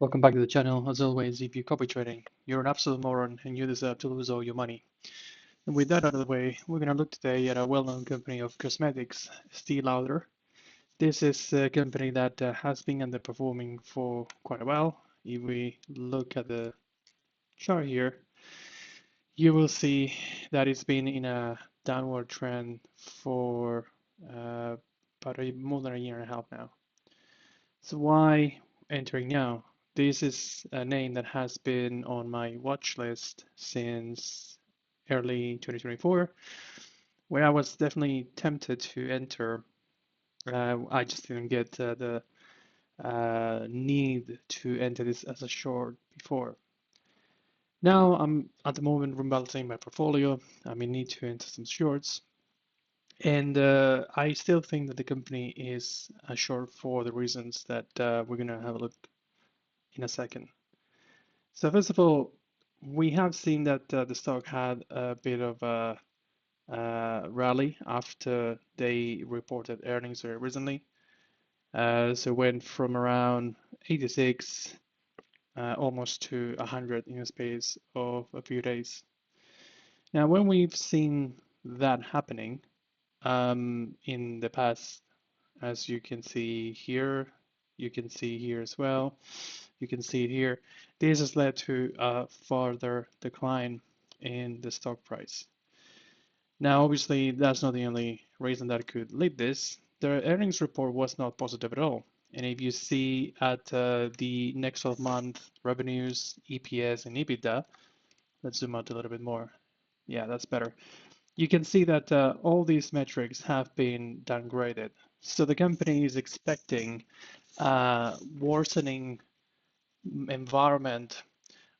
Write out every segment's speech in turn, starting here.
Welcome back to the channel. As always, if you copy trading, you're an absolute moron and you deserve to lose all your money. And with that out of the way, we're going to look today at a well-known company of cosmetics, Estee Lauder. This is a company that has been underperforming for quite a while. If we look at the chart here, you will see that it's been in a downward trend for more than a year and a half now. So why entering now? This is a name that has been on my watch list since early 2024, where I was definitely tempted to enter. I just didn't get the need to enter this as a short before. Now I'm at the moment rebalancing my portfolio. I may need to enter some shorts. And I still think that the company is a short for the reasons that we're going to have a look in a second. So first of all, we have seen that the stock had a bit of a rally after they reported earnings very recently. So went from around 86 almost to 100 in a space of a few days. Now, when we've seen that happening in the past, as you can see here, you can see here as well. You can see it here. This has led to a further decline in the stock price. Now, obviously, that's not the only reason that could lead this. The earnings report was not positive at all. And if you see at the next 12-month revenues, EPS, and EBITDA, let's zoom out a little bit more. Yeah, that's better. You can see that all these metrics have been downgraded. So the company is expecting worsening environment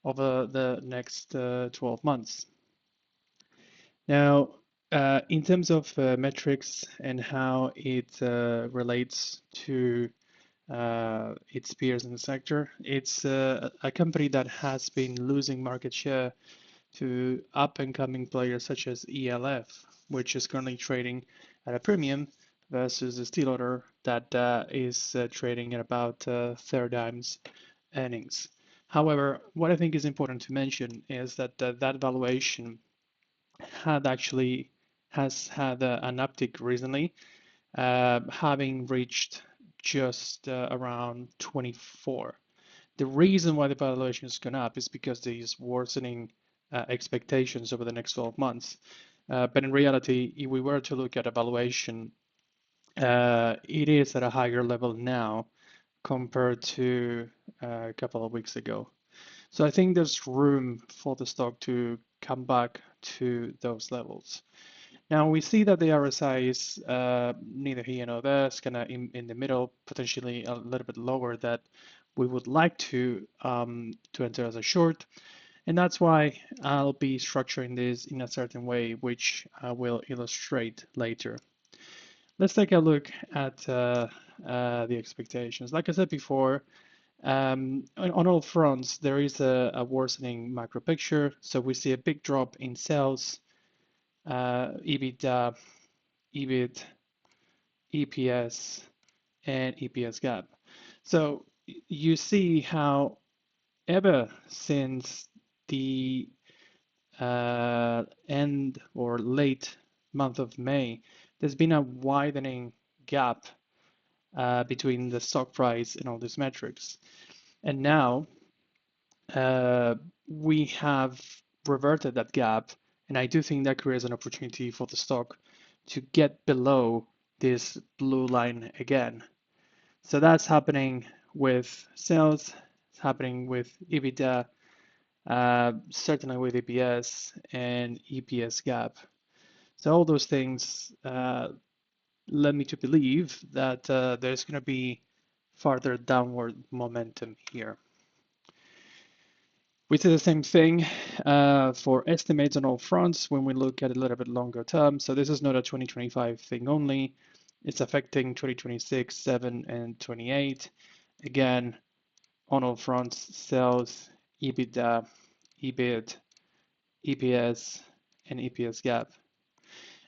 over the next 12 months. Now, in terms of metrics and how it relates to its peers in the sector, it's a company that has been losing market share to up-and-coming players such as ELF, which is currently trading at a premium versus the Estee Lauder that is trading at about third times earnings. However, what I think is important to mention is that that valuation has had an uptick recently, having reached just around 24. The reason why the valuation has gone up is because these worsening expectations over the next 12 months. But in reality, if we were to look at a valuation, it is at a higher level now compared to a couple of weeks ago. So I think there's room for the stock to come back to those levels. Now we see that the RSI is neither here nor there. It's kind of in the middle, potentially a little bit lower that we would like to enter as a short. And that's why I'll be structuring this in a certain way, which I will illustrate later. Let's take a look at the expectations. Like I said before, on all fronts, there is a worsening macro picture. So we see a big drop in sales, EBITDA, EBIT, EPS, and EPS gap. So you see how ever since the end or late month of May, there's been a widening gap between the stock price and all these metrics. And now we have reverted that gap, and I do think that creates an opportunity for the stock to get below this blue line again. So that's happening with sales, it's happening with EBITDA, certainly with EPS and EPS gap. So all those things led me to believe that there's going to be further downward momentum here. We see the same thing for estimates on all fronts when we look at a little bit longer term. So this is not a 2025 thing only. It's affecting 2026, 7, and 28. Again, on all fronts, sales, EBITDA, EBIT, EPS, and EPS gap.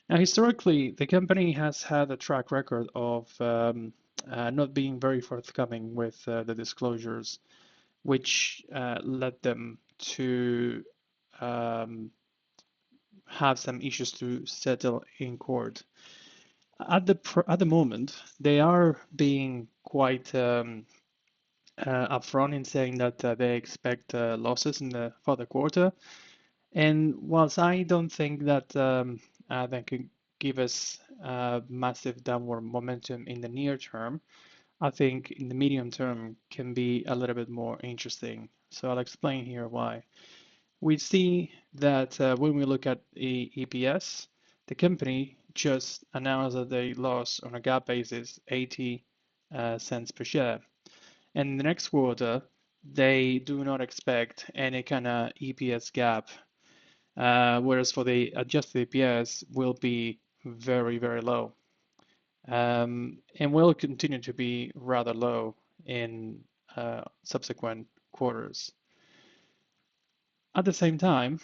Now, historically, the company has had a track record of not being very forthcoming with the disclosures which led them to have some issues to settle in court. At the moment, they are being quite upfront in saying that they expect losses in the further quarter. And whilst I don't think that that could give us massive downward momentum in the near term, I think in the medium term can be a little bit more interesting. So I'll explain here why. We see that when we look at the EPS, the company just announced that they lost on a GAAP basis 80 cents per share. And in the next quarter, they do not expect any kind of EPS gap, whereas for the adjusted EPS will be very, very low. And will continue to be rather low in subsequent quarters. At the same time,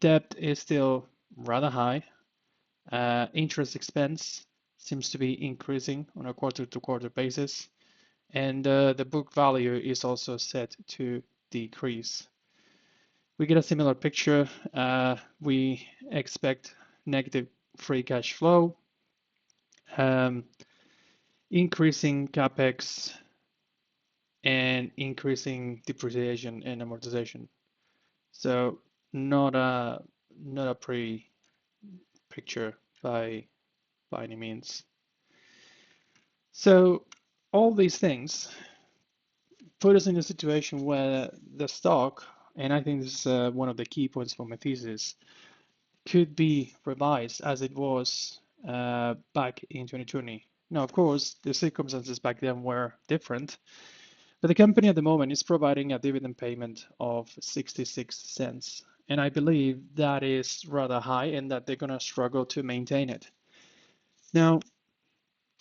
debt is still rather high. Interest expense seems to be increasing on a quarter-to-quarter basis, and the book value is also set to decrease. We get a similar picture. We expect negative free cash flow, increasing capex, and increasing depreciation and amortization. So not a pretty picture by any means. So all these things put us in a situation where the stock, and I think this is one of the key points for my thesis, could be revised as it was back in 2020. Now, of course, the circumstances back then were different, but the company at the moment is providing a dividend payment of 66 cents. And I believe that is rather high and that they're going to struggle to maintain it. Now,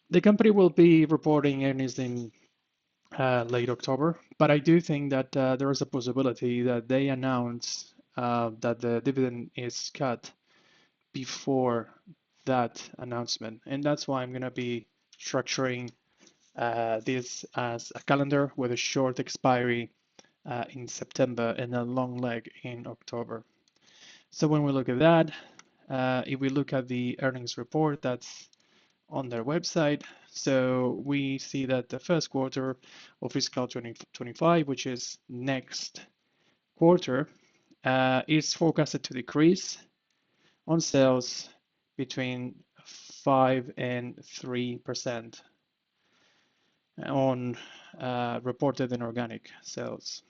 the company will be reporting earnings in late October, but I do think that there is a possibility that they announce that the dividend is cut before that announcement. And that's why I'm going to be structuring this as a calendar with a short expiry in September and a long leg in October. So when we look at that, if we look at the earnings report that's on their website, so we see that the first quarter of fiscal 2025, which is next quarter, is forecasted to decrease on sales between 5 and 3% on reported and organic sales.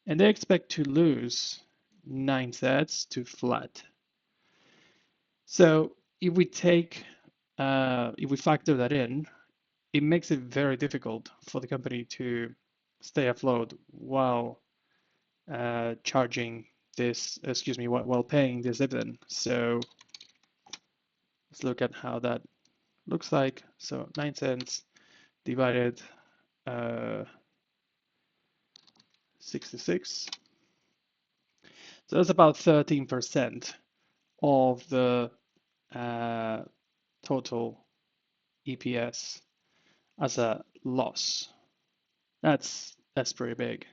And they expect to lose 9 sets to flat. So if we factor that in, it makes it very difficult for the company to stay afloat while paying this dividend. So let's look at how that looks like. So 9 cents divided 66. So that's about 13% of the total EPS as a loss. That's pretty big.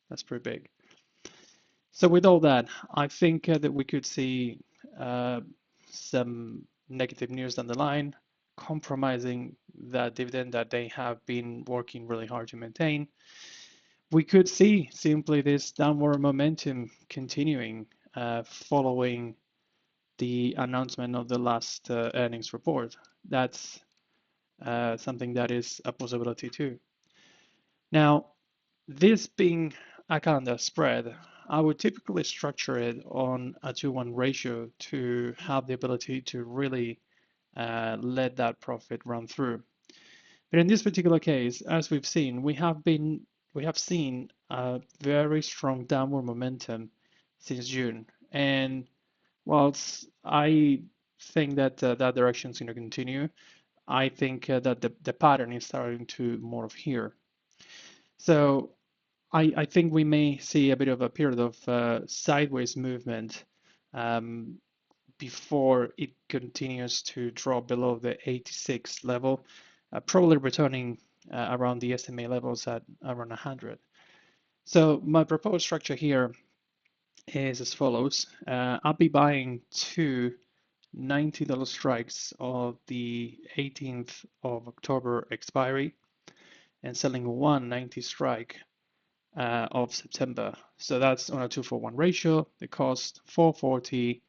That's pretty big. So with all that, I think that we could see some negative news down the line, compromising that dividend that they have been working really hard to maintain. We could see simply this downward momentum continuing following the announcement of the last earnings report. That's something that is a possibility too. Now, this being a calendar spread, I would typically structure it on a 2-1 ratio to have the ability to really let that profit run through. But in this particular case, as we've seen, we have seen a very strong downward momentum since June. And whilst I think that that direction is going to continue, I think that the pattern is starting to morph here. So I think we may see a bit of a period of sideways movement before it continues to drop below the 86 level, probably returning around the SMA levels at around 100. So my proposed structure here is as follows. I'll be buying two $90 strikes of the 18th of October expiry and selling one 90 strike of September. So that's on a 2-for-1 ratio. The cost 440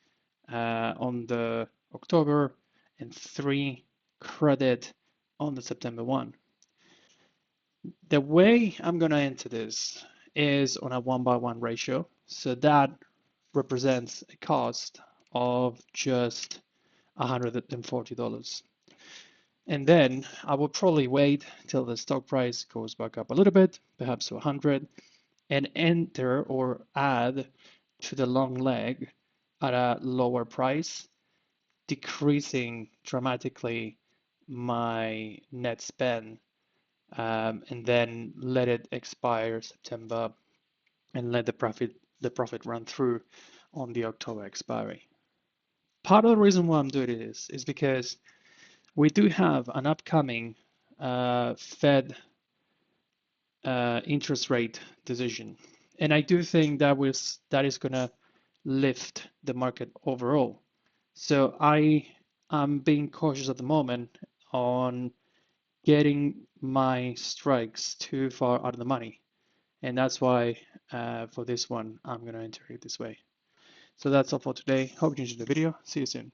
on the October and 3 credit on the September one. The way I'm going to enter this is on a 1-by-1 ratio. So that represents a cost of just $140. And then I will probably wait till the stock price goes back up a little bit, perhaps to 100, and enter or add to the long leg at a lower price, decreasing dramatically my net spend, and then let it expire September and let the profit run through on the October expiry. Part of the reason why I'm doing this is because we do have an upcoming Fed interest rate decision, and I do think that is going to lift the market overall. So I am being cautious at the moment on getting my strikes too far out of the money, and that's why for this one I'm going to enter it this way. So that's all for today. Hope you enjoyed the video. See you soon.